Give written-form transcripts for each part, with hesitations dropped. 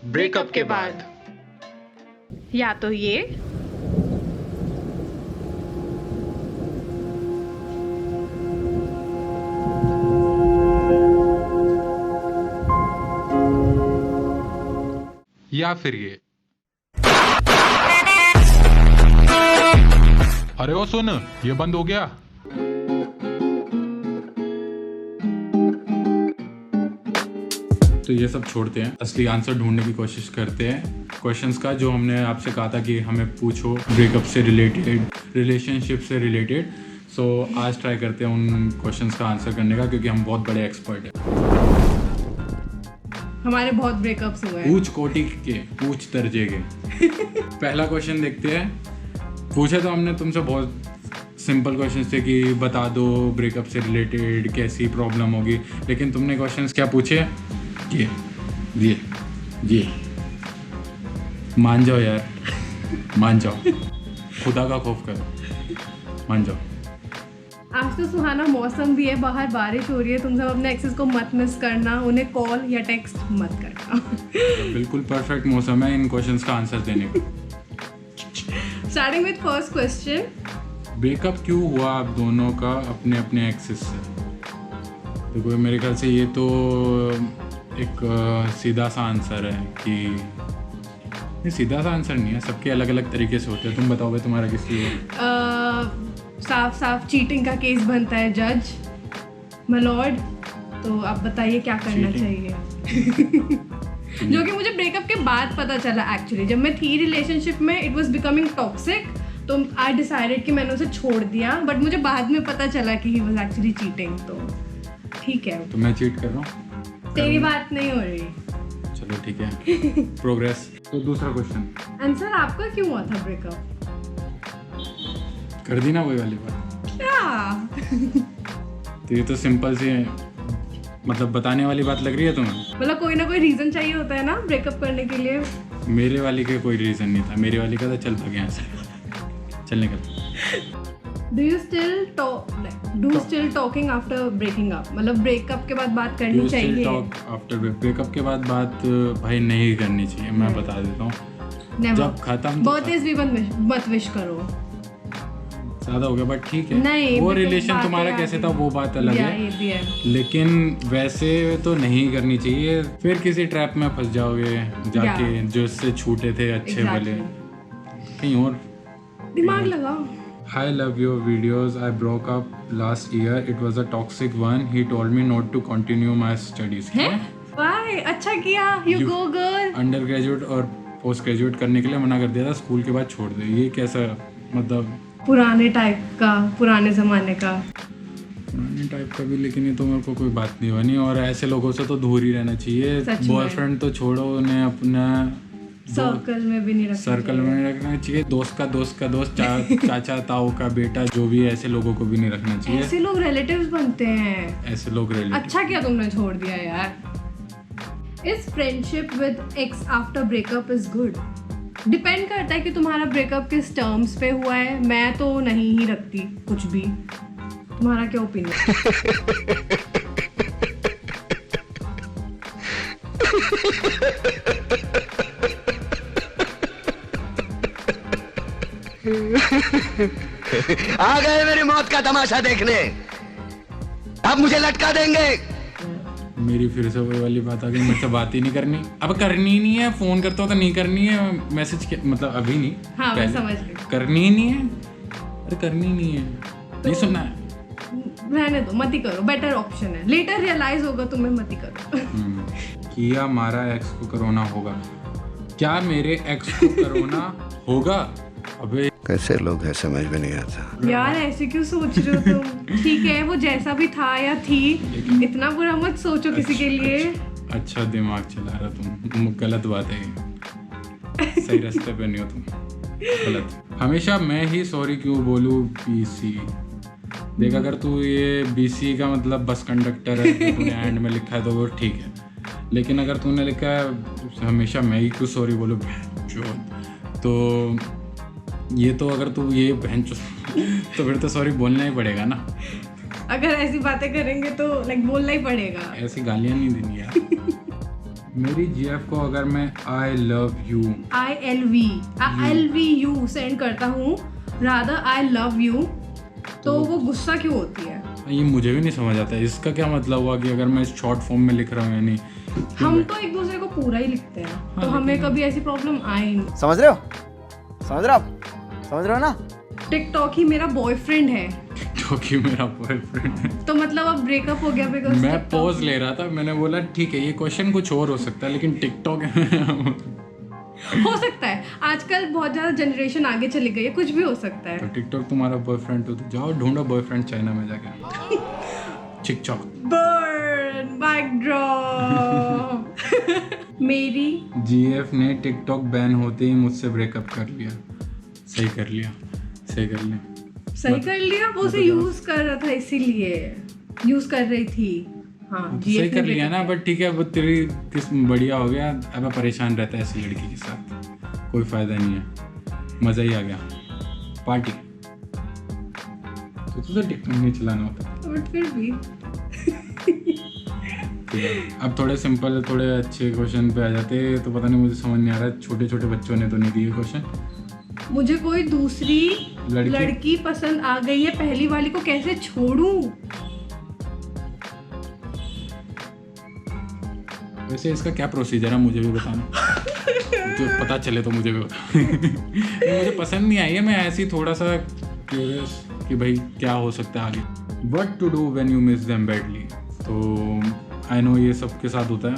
Breakup के बाद। या तो ये या फिर ये। अरे ओ सुन, ये बंद हो गया। तो ये सब छोड़ते हैं, असली आंसर ढूंढने की कोशिश करते हैं क्वेश्चंस का जो हमने आपसे कहा था कि हमें पूछो ब्रेकअप से रिलेटेड, रिलेशनशिप से रिलेटेड। सो आज ट्राई करते हैं उन क्वेश्चंस का आंसर करने का, क्योंकि हम बहुत बड़े एक्सपर्ट हैं। हमारे बहुत ब्रेकअप्स हुए हैं। ऊंच कोटि के, ऊंच दर्जे के। पहला क्वेश्चन देखते हैं। पूछे तो हमने तुमसे बहुत सिंपल क्वेश्चन थे कि बता दो ब्रेकअप से रिलेटेड कैसी प्रॉब्लम होगी, लेकिन तुमने क्वेश्चंस क्या पूछे? ये मान जाओ यार, मान जाओ, खुदा का खौफ करो, मान जाओ। आज तो सुहाना मौसम भी है, बाहर बारिश हो रही है। तुम सब अपने एक्सेस को मत मिस करना, उन्हें कॉल या टेक्स्ट मत करना। बिल्कुल परफेक्ट मौसम है इन क्वेश्चंस का आंसर देने का। Starting with first question, breakup क्यों हुआ आप दोनों का अपने अपने एक्सेस से? देखो मेरे ख्याल से ये तो एक सीधा सा आंसर है कि ये सीधा सा आंसर नहीं है, सबके अलग अलग तरीके से होते हैं। तुम बताओगे तुम्हारा किस लिए? साफ साफ चीटिंग का केस बनता है जज मलॉर्ड। तो आप बताइए क्या करना चाहिए? जो कि मुझे ब्रेकअप के बाद पता चला एक्चुअली। जब मैं थी रिलेशनशिप में, इट वाज बिकमिंग टॉक्सिक, तो आई डिसाइडेड कि मैंने उसे छोड़ दिया। बट मुझे बाद में पता चला कि ही वाज एक्चुअली चीटिंग। तो ठीक है, तो मैं चीट कर रहा हूँ? तेरी बात नहीं हो रही। चलो ठीक है, प्रोग्रेस। तो दूसरा क्वेश्चन, आंसर आपका क्यों हुआ था ब्रेकअप? कर दी ना वही वाली बात। क्या? तो ये तो सिंपल सी है, मतलब बताने वाली बात लग रही है तुम्हें? मतलब कोई ना कोई रीजन चाहिए होता है ना ब्रेकअप करने के लिए। मेरे वाली का कोई रीजन नहीं था, मेरे वाली का था चल भाग यहाँ से, चल निकल। Do you still talking after breaking up? मतलब ब्रेकअप के बाद बात करनी चाहिए? आफ्टर ब्रेकअप के बाद बात भाई नहीं करनी चाहिए, मैं बता देता हूँ। जब खत्म बर्थडे भी मत विश करो। ज्यादा हो गया, बट ठीक है। नहीं, वो रिलेशन तुम्हारा कैसे था वो बात अलग है, लेकिन वैसे तो नहीं करनी चाहिए। फिर किसी ट्रैप में फंस जाओगे जाके, जो इससे छूटे थे अच्छे भले कहीं और। दिमाग लगाओ। I love your videos. I broke up last year. It was a toxic one. He told me not to continue my studies. Why? अच्छा किया। You go girl. Undergraduate और पोस्ट ग्रेजुएट करने के लिए मना कर दिया था, स्कूल के बाद छोड़ दे। ये कैसा मतलब? पुराने टाइप का, पुराने जमाने का। पुराने टाइप का भी, लेकिन ये तो मेरे को कोई बात नहीं बनी। और ऐसे लोगों से तो दूर ही रहना चाहिए। बॉयफ्रेंड तो छोड़ो, उन्हें अपना सर्कल में भी नहीं रखना, सर्कल में नहीं रखना चाहिए। दोस्त का दोस्त, चाचा ताऊ का बेटा, जो भी है, ऐसे लोगों को भी नहीं रखना चाहिए। ऐसे लोग रिलेटिव्स बनते हैं। ऐसे लोग रिलेटिव। अच्छा किया तुमने छोड़ दिया यार। Is friendship with x after breakup is good? Depend करता है कि तुम्हारा ब्रेकअप किस टर्म्स पे हुआ है। मैं तो नहीं ही रखती कुछ भी। तुम्हारा क्या ओपिनियन? आ गए मेरी मौत का तमाशा देखने, अब मुझे लटका देंगे। मेरी फिर से वही वाली बात आ गई, मेरे से बात ही नहीं करनी। अब करनी नहीं है, फोन करता हो तो नहीं करनी है, मैसेज मतलब अभी नहीं। हाँ, मैं समझ गई। करनी ही नहीं है, अरे करनी नहीं है, नहीं सुनना है, रहने दो, मत ही करो। बेटर ऑप्शन है, लेटर रियलाइज होगा तुम्हें, मत ही करो। किया मारा एक्स को कोरोना होगा? क्या मेरे एक्स को कोरोना होगा? अबे कैसे लोग हैं समझ में नहीं आता यार। ऐसे क्यों सोच रहे हो तुम? ठीक है, वो जैसा भी था या थी, इतना बुरा मत सोचो किसी के लिए। अच्छा दिमाग चला रहा तुम, गलत बात है ये। सही रास्ते पे नहीं हो तुम, गलत। हमेशा मैं ही सॉरी क्यों बोलूं? बीसी देख, अगर तू ये बीसी का मतलब बस कंडक्टर है, तो तूने एंड में लिखा है तो वो ठीक है, लेकिन अगर तूने लिखा है हमेशा मैं ही क्यों सॉरी बोलूं, तो ये तो अगर तू ये बहन तो फिर तो सॉरी बोलना ही पड़ेगा ना। अगर ऐसी बातें करेंगे तो लाइक बोलना ही पड़ेगा। ऐसी गालियाँ नहीं देनी यार। मेरी जीएफ को अगर मैं I love you ILV send करता हूँ रादर आई लव यू, तो वो गुस्सा क्यों होती है? ये मुझे भी नहीं समझ आता है इसका क्या मतलब हुआ कि अगर मैं शॉर्ट फॉर्म में लिख रहा हूँ या नहीं। हम तो एक दूसरे को पूरा ही लिखते हैं, तो हमें कभी ऐसी प्रॉब्लम आई नहीं। समझ रहे हो ना? टिकटॉक ही मेरा बॉयफ्रेंड है, क्योंकि मेरा बॉयफ्रेंड है। तो मतलब अब ब्रेकअप हो गया बिकॉज़ मैं पॉज ले रहा था, मैंने बोला ठीक है ये क्वेश्चन कुछ और हो सकता है लेकिन टिकटॉक हो सकता है। आजकल बहुत ज्यादा जनरेशन आगे चली गई है, कुछ भी हो सकता है। तो टिकटॉक तुम्हारा बॉयफ्रेंड तो जाओ ढूंढो बॉयफ्रेंड चाइना में जाके। चिक चॉक बर्न माइक ड्रॉप। मेरी जीएफ ने टिकटॉक बैन होते ही मुझसे ब्रेकअप कर लिया। सही कर लिया। सही कर लिया, वो उसे यूज कर रहा था इसीलिए यूज कर रही थी। हाँ तो सही कर लिया ना, बट ठीक है वो तेरी किस्म बढ़िया हो गया। अब परेशान रहता है ऐसी लड़की के साथ, कोई फायदा नहीं है, मजा ही आ गया पार्टी। तो तुझे टिकटॉक नहीं चलाना होता, बट फिर भी अब थोड़े सिंपल थोड़े अच्छे क्वेश्चन पे आ जाते। तो पता नहीं मुझे समझ नहीं आ रहा, छोटे छोटे बच्चों ने तो नहीं दिए क्वेश्चन। मुझे कोई दूसरी लड़की पसंद आ गई है, पहली वाली को कैसे छोड़ूं? वैसे इसका क्या प्रोसीजर है मुझे भी बताना। जो पता चले तो मुझे भी बता। मुझे पसंद नहीं आई है, मैं ऐसे ही थोड़ा सा क्यूरियस कि भाई क्या हो सकता है आगे। What to do when you miss them badly. तो आई नो ये सबके साथ होता है।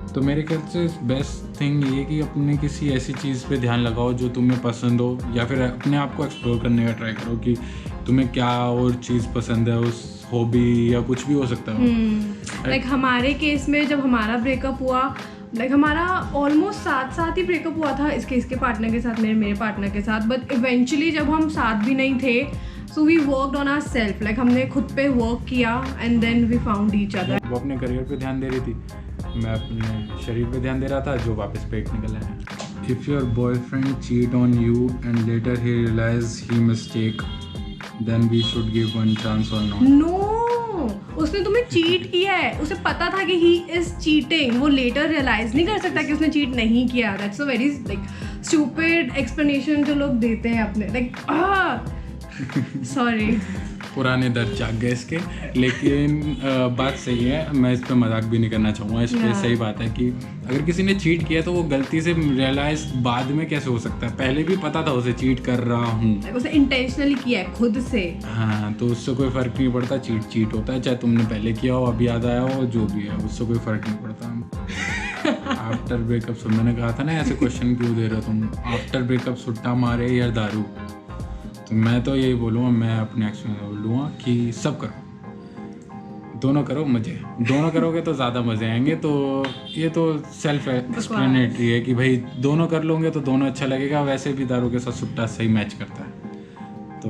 तो मेरे ख्याल से बेस्ट थिंग ये कि अपने किसी ऐसी चीज़ पे ध्यान लगाओ जो तुम्हें पसंद हो, या फिर अपने आप को एक्सप्लोर करने का ट्राई करो कि तुम्हें क्या और चीज़ पसंद है, उस हॉबी या कुछ भी हो सकता है। लाइक हमारे केस में जब हमारा ब्रेकअप हुआ, लाइक हमारा ऑलमोस्ट साथ ही ब्रेकअप हुआ था, इसके पार्टनर के साथ, मेरे पार्टनर के साथ। बट इवेंचुअली जब हम साथ भी नहीं थे, so we worked on ourselves, like हमने खुद पे वर्क किया and then we found each other. वो अपने करियर पे ध्यान दे रही थी, मैं अपने शरीर पे ध्यान दे रहा था, जो वापस पेट निकल आया। If your boyfriend cheat on you and later he realize he mistake, then we should give one chance or not. No, उसने तुम्हें चीट किया है, उसे पता था कि ही इज चीटिंग, वो लेटर रियलाइज नहीं कर सकता कि उसने चीट नहीं किया। That's a very like stupid explanation जो लोग देते हैं अपने, लाइक सॉरी पुराने दर्द जाग गए इसके। लेकिन बात सही है, मैं इस पर मजाक भी नहीं करना चाहूँगा। इस पर सही बात है कि अगर किसी ने चीट किया तो वो गलती से रियलाइज बाद में कैसे हो सकता है, पहले भी पता था उसे चीट कर रहा हूँ, उसे इंटेंशनली किया है खुद से। हाँ, तो उससे कोई फ़र्क नहीं पड़ता, चीट होता है, चाहे तुमने पहले किया हो, अब याद आया हो, जो भी है, उससे कोई फ़र्क नहीं पड़ता। आफ्टर ब्रेकअप सुन, मैंने कहा था ना ऐसे क्वेश्चन क्यों दे रहे हो तुम। आफ्टर ब्रेकअप सुट्टा मारे या दारू, तो मैं तो यही बोलूँगा, मैं अपने एक्शन में बोलूँगा कि सब करो, दोनों करो, मज़े दोनों करोगे तो ज़्यादा मज़े आएंगे। तो ये तो सेल्फ एक्सप्लेनेटरी है कि भाई दोनों कर लोगे तो दोनों अच्छा लगेगा। वैसे भी दारू के साथ सुट्टा सही मैच करता है। तो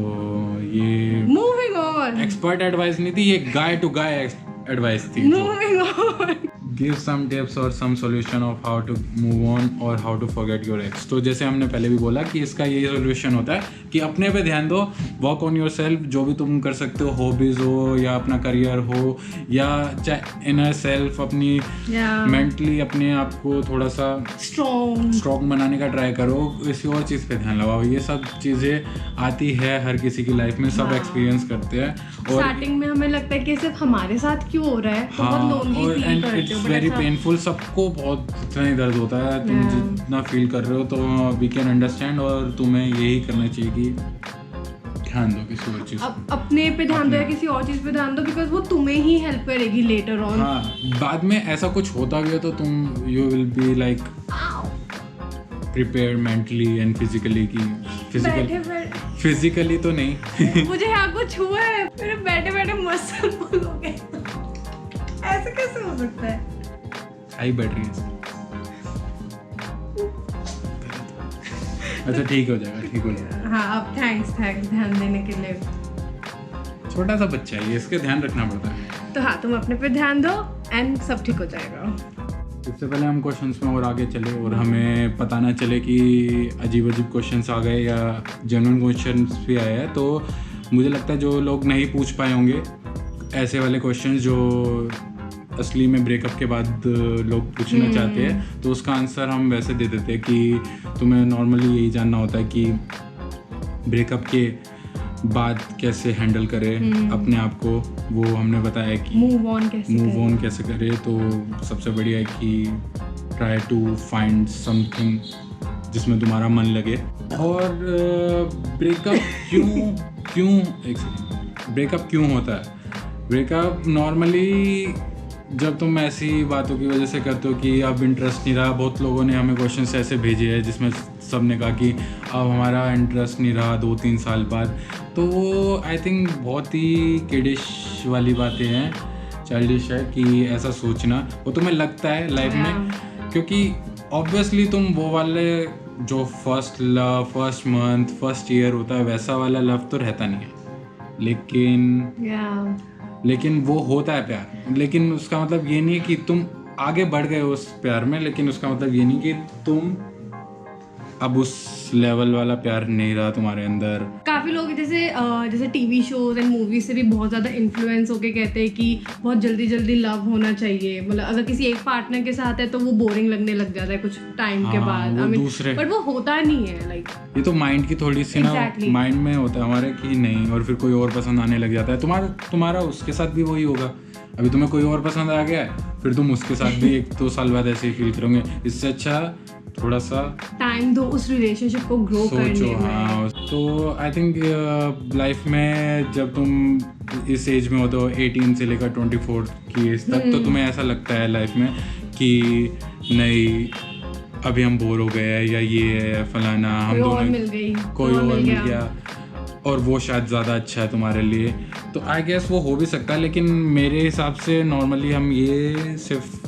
ये मूविंग ऑन, एक्सपर्ट एडवाइस नहीं थी, ये गाय टू गाय एडवाइस थी। Moving on, give some tips और some solution of how to move on और how to forget your ex. तो जैसे हमने पहले भी बोला कि इसका यही सॉल्यूशन होता है कि अपने पे ध्यान दो, वर्क ऑन योर सेल्फ, जो भी तुम कर सकते हो, हॉबीज हो या अपना करियर हो या चाहे इनर सेल्फ, अपनी मेंटली अपने आप को थोड़ा सा स्ट्रॉन्ग बनाने का ट्राई करो। किसी और चीज़ पे ध्यान लगाओ। ये सब चीज़ें आती है हर किसी की लाइफ में, सब एक्सपीरियंस करते हैं। और स्टार्टिंग में हमें लगता है कि सिर्फ हमारे साथ क्यों हो रहा है, तो बहुत लोनली फील करते हो, वेरी पेनफुल, सबको बहुत इतना ही दर्द होता है। तुम जितना फील कर रहे हो तो वी कैन अंडरस्टैंड, और तुम्हें यही करना चाहिए कि ध्यान दो किसी और चीज़, अपने पे ध्यान दो या किसी और चीज़ पे ध्यान दो, बिकॉज वो तुम्हें ही हेल्प करेगी लेटर ऑन। हाँ, बाद में ऐसा कुछ होता भी है तो तुम you will be like prepare mentally and physically की फिजिकली तो नहीं। मुझे यहाँ कुछ हुआ है, मेरे बैठे बैठे मसल पुल हो गए। ऐसे कैसे हो सकता है? हाई बैटरी है। अच्छा ठीक हो जाएगा। हाँ, अब थैंक्स ध्यान देने के लिए। छोटा सा बच्चा है ये, इसके ध्यान रखना पड़ता है। तो हाँ, तुम अपने पे ध्यान दो एंड सब ठीक हो जाएगा। इससे पहले हम क्वेश्चंस में और आगे चले और हमें पता ना चले कि अजीब क्वेश्चंस आ गए या जेन्युइन क्वेश्चंस भी आए हैं, तो मुझे लगता है जो लोग नहीं पूछ पाए होंगे ऐसे वाले क्वेश्चंस जो असली में ब्रेकअप के बाद लोग पूछना चाहते हैं, तो उसका आंसर हम वैसे दे देते हैं कि तुम्हें नॉर्मली यही जानना होता है कि ब्रेकअप के बाद कैसे हैंडल करें अपने आप को। वो हमने बताया कि मूव ऑन कैसे करें। तो सबसे बढ़िया है कि ट्राई टू फाइंड समथिंग जिसमें तुम्हारा मन लगे। और ब्रेकअप ब्रेकअप क्यों होता है? ब्रेकअप नॉर्मली जब तुम ऐसी बातों की वजह से करते हो कि अब इंटरेस्ट नहीं रहा। बहुत लोगों ने हमें क्वेश्चंस ऐसे भेजे हैं जिसमें सब ने कहा कि अब हमारा इंटरेस्ट नहीं रहा 2-3 साल बाद। तो वो आई थिंक बहुत ही किडिश वाली बातें हैं, चाइल्डिश है कि ऐसा सोचना। वो तुम्हें लगता है लाइफ में, क्योंकि ऑब्वियसली तुम वो वाले जो first love, first month, first year होता है वैसा वाला लव तो रहता नहीं है। लेकिन वो होता है प्यार। लेकिन उसका मतलब ये नहीं है कि तुम आगे बढ़ गए उस प्यार में, लेकिन उसका मतलब ये नहीं कि तुम अब उस लेवल वाला प्यार नहीं रहा तुम्हारे अंदर। काफ़ी लोग जैसे टीवी शोज एंड मूवीज से भी बहुत ज़्यादा इन्फ्लुएंस होके कहते हैं कि बहुत जल्दी जल्दी लव होना चाहिए। मतलब अगर किसी एक पार्टनर के साथ है तो वो बोरिंग लगने लग जाता है कुछ टाइम के बाद। दूसरे बट वो होता नहीं है। लाइक ये तो माइंड की थोड़ी सी ना माइंड में होता है हमारे कि नहीं, और फिर कोई और पसंद आने लग जाता है। तुम्हारा उसके साथ भी वही होगा। अभी तुम्हें कोई और पसंद आ गया है, फिर तुम उसके साथ भी 1-2 साल बाद ऐसे ही फील करोगे। इससे अच्छा थोड़ा सा टाइम दो उस रिलेशनशिप को ग्रो करने में। हाँ, तो आई थिंक लाइफ में जब तुम इस एज में होते हो 18 से लेकर 24 की एज तक, तो तुम्हें ऐसा लगता है लाइफ में कि नहीं अभी हम बोर हो गए हैं, या ये फलाना हम दोनों कोई और मिल गया और वो शायद ज़्यादा अच्छा है तुम्हारे लिए। तो आई गेस वो हो भी सकता है, लेकिन मेरे हिसाब से नॉर्मली हम ये सिर्फ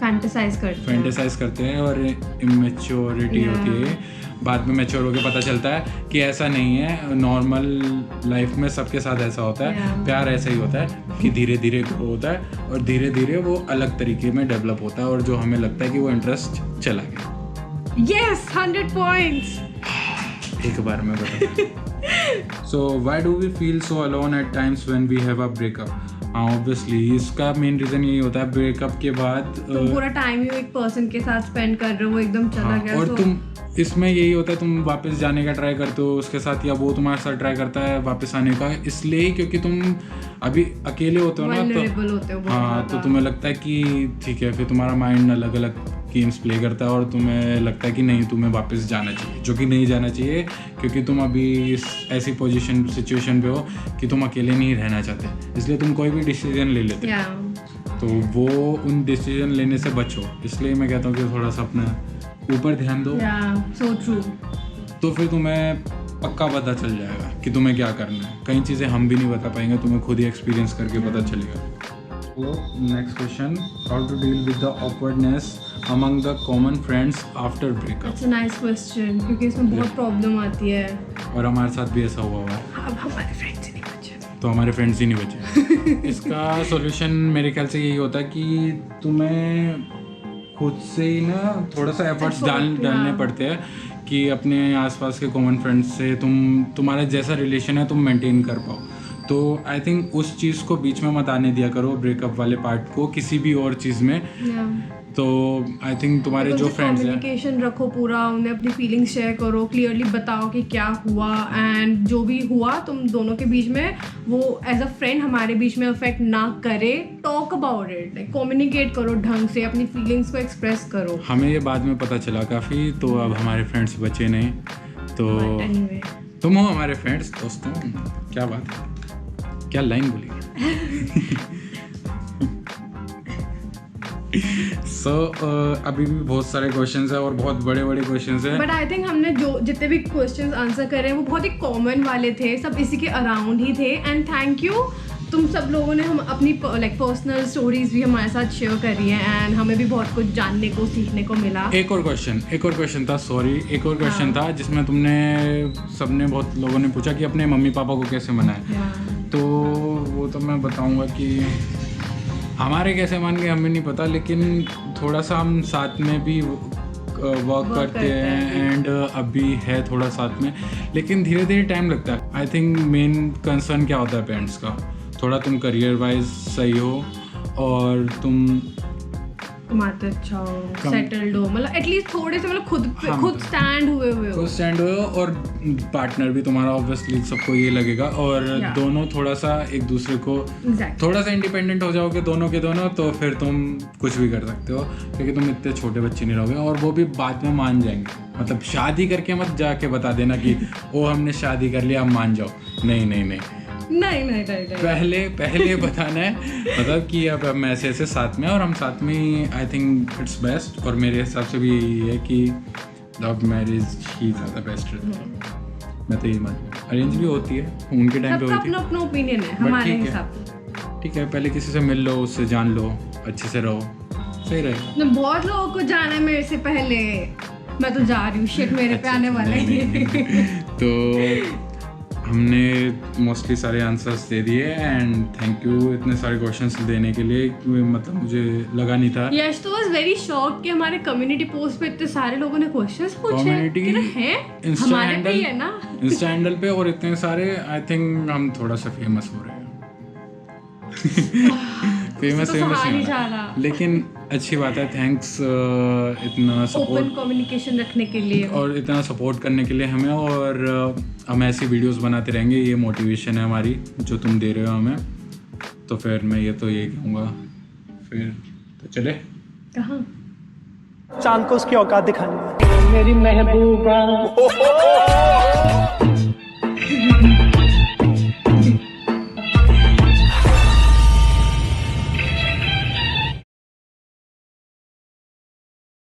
फैंटेसाइज करते हैं और इमेच्योरिटी होती है। बाद में मैच्योर होकर पता चलता है कि ऐसा नहीं है। नॉर्मल लाइफ में सबके साथ ऐसा होता है। प्यार ऐसा ही होता है कि धीरे धीरे ग्रो होता है और धीरे धीरे वो अलग तरीके में डेवलप होता है, और जो हमें लगता है कि वो इंटरेस्ट चला गया। यस, 100 पॉइंट्स एक बार में बता। So why do we feel so alone at times when we have a breakup? हाँ, ऑब्वियसली इसका मेन रीज़न यही होता है ब्रेकअप के बाद तुम पूरा टाइम ही एक पर्सन के साथ स्पेंड कर रहे हो, वो एकदम चला गया। और तुम इसमें यही होता है तुम वापस जाने का ट्राई करते हो उसके साथ, या वो तुम्हारे साथ ट्राई करता है वापस आने का, इसलिए ही क्योंकि तुम अभी अकेले होते हो ना, तो हाँ, तो तुम्हें लगता है कि ठीक है, फिर तुम्हारा माइंड अलग अलग गेम्स प्ले करता है और तुम्हें लगता है कि नहीं तुम्हें वापस जाना चाहिए, जो कि नहीं जाना चाहिए, क्योंकि तुम अभी इस ऐसी सिचुएशन पे हो कि तुम अकेले नहीं रहना चाहते, इसलिए तुम कोई भी डिसीजन ले लेते हो। तो वो उन डिसीजन लेने से बचो, इसलिए मैं कहता हूँ कि थोड़ा सा अपना ऊपर ध्यान दो। so true. तो फिर तुम्हें पक्का पता चल जाएगा कि तुम्हें क्या करना है। कई चीज़ें हम भी नहीं बता पाएंगे, तुम्हें खुद ही एक्सपीरियंस करके पता चलेगा। तो next question, how to deal with the awkwardness among the common friends after breakup? That's a nice question, क्योंकि इसमें बहुत प्रॉब्लम आती है और हमारे साथ भी ऐसा हुआ है। अब हमारे फ्रेंड्स ही नहीं बचे, तो हमारे फ्रेंड्स ही नहीं बचे। इसका सॉल्यूशन मेरे ख्याल से यही होता है कि तुम्हें खुद से ही ना थोड़ा सा एफर्ट्स डालने पड़ते हैं कि अपने आसपास के कॉमन फ्रेंड्स से तुम्हारा जैसा रिलेशन है तुम मेंटेन कर पाओ। तो आई थिंक उस चीज़ को बीच में मत आने दिया करो, ब्रेकअप वाले पार्ट को किसी भी और चीज़ में। तो आई थिंक तुम्हारे जो फ्रेंड्स हैं, कम्युनिकेशन रखो पूरा, उन्हें अपनी फीलिंग्स शेयर करो, क्लियरली बताओ कि क्या हुआ, एंड जो भी हुआ तुम दोनों के बीच में वो एज अ फ्रेंड हमारे बीच में अफेक्ट ना करे। Talk about it, like communicate करो ढंग से, अपनी फीलिंग्स को एक्सप्रेस करो। हमें ये बाद में पता चला काफ़ी, तो अब हमारे फ्रेंड्स बचे नहीं। तो anyway, तुम हो हमारे फ्रेंड्स, दोस्तों, क्या बात है, क्या लाइन बोली। अभी भी बहुत सारे क्वेश्चंस हैं और बहुत बड़े बड़े क्वेश्चंस हैं, बट आई थिंक हमने जो जितने भी क्वेश्चंस आंसर करे वो बहुत ही कॉमन वाले थे, सब इसी के अराउंड ही थे। एंड थैंक यू तुम सब लोगों ने हम अपनी लाइक पर्सनल स्टोरीज भी हमारे साथ शेयर करी हैं, एंड हमें भी बहुत कुछ जानने को सीखने को मिला। एक और क्वेश्चन था जिसमें सबने बहुत लोगों ने पूछा कि अपने मम्मी पापा को कैसे मनाएं। तो वो तो मैं बताऊंगा कि हमारे कैसे मान गए हमें नहीं पता, लेकिन थोड़ा सा हम साथ में भी वर्क करते हैं एंड अभी है थोड़ा साथ में, लेकिन धीरे धीरे टाइम लगता है। आई थिंक मेन कंसर्न क्या होता है पेरेंट्स का, थोड़ा तुम करियर वाइज सही हो और तुम कमाते अच्छा हो, सेटल्ड हो, मतलब एटलीस्ट थोड़े से मतलब खुद स्टैंड हुए हो। खुद स्टैंड हो, और पार्टनर भी तुम्हारा ऑब्वियसली सबको ये लगेगा, और दोनों थोड़ा सा एक दूसरे को थोड़ा सा इंडिपेंडेंट हो जाओगे दोनों के दोनों, तो फिर तुम कुछ भी कर सकते हो, क्योंकि तुम इतने छोटे बच्चे नहीं रहोगे, और वो भी बाद में मान जाएंगे। मतलब शादी करके मत जाके बता देना कि ओ हमने शादी कर लिया अब मान जाओ, नहीं नहीं नहीं नहीं पहले बताना है, मतलब कि अब हम ऐसे साथ में, और हम साथ में, आई थिंक इट्स बेस्ट। और मेरे हिसाब से भी यही है कि लव मैरिज ही ज़्यादा बेस्ट रहता है। मैं तो यही मानता हूँ। अरेंज भी होती है, उनके टाइम पे होती है, अपना ओपिनियन है, हमारे हिसाब। ठीक है, पहले किसी से मिल लो, उससे जान लो, अच्छे से रहो, सही रहेगा। बहुत लोगों को जाना है मेरे से पहले, मैं तो जा रही हूँ, शिट मेरे पे आने वाला है। तो हमने मोस्टली सारे आंसर्स दे दिए, एंड थैंक यू इतने सारे क्वेश्चंस देने के लिए। मतलब मुझे लगा नहीं था। यश तो वाज वेरी शॉक कि हमारे कम्युनिटी पोस्ट पे इतने सारे लोगों ने क्वेश्चंस पूछे। कम्युनिटी है हमारे पे ही है ना, इंस्टा हैंडल पे, और इतने सारे, आई थिंक हम थोड़ा सा फेमस हो रहे हैं। फेमस नहीं जा रहा, लेकिन अच्छी बात है। थैंक्स इतना सपोर्ट, ओपन कम्युनिकेशन रखने के लिए, और इतना सपोर्ट करने के लिए हमें, और हम ऐसी वीडियोस बनाते रहेंगे। ये मोटिवेशन है हमारी जो तुम दे रहे हो हमें। तो फिर मैं ये कहूँगा, फिर तो चले कहाँ, चांद को उसकी औकात दिखानी है मेरी महबूबा।